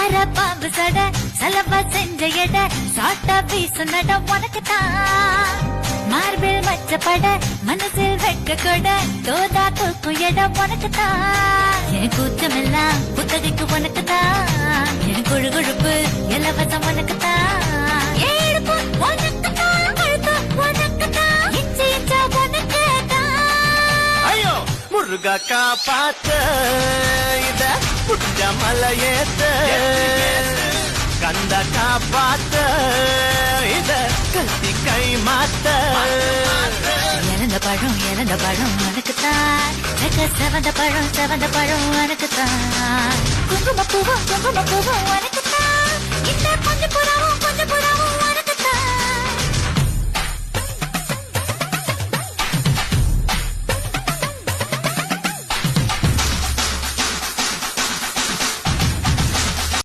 அர பாம்பு சட சலவா செஞ்ச எட சாட்டா வீசு நட உனக்குத்தான் மார்பில் மச்சப்பட மனசில் வெட்க கொட தோதா தூக்கும் இடம் உனக்குத்தான் என் கூச்சமெல்லாம் புத்தகைக்கு உனக்குத்தான் என் கொழு கொழுப்பு இலவசம் உனக்குத்தான் ஏழுப்பு உனக்குத்தான் கழுத்து உனக்குத்தான் இஞ்சி இஞ்சா உனக்குத்தான் ஐயோ முருகா காப்பாத்த இத புடிஞ்ச மலையேத்த கந்த காப்பாத்த இத கத்தி கை மாத்த இழந்த பழம் உனக்குத்தான் செவந்த பழம் உனக்குத்தான் குங்கும பூவும் உனக்கு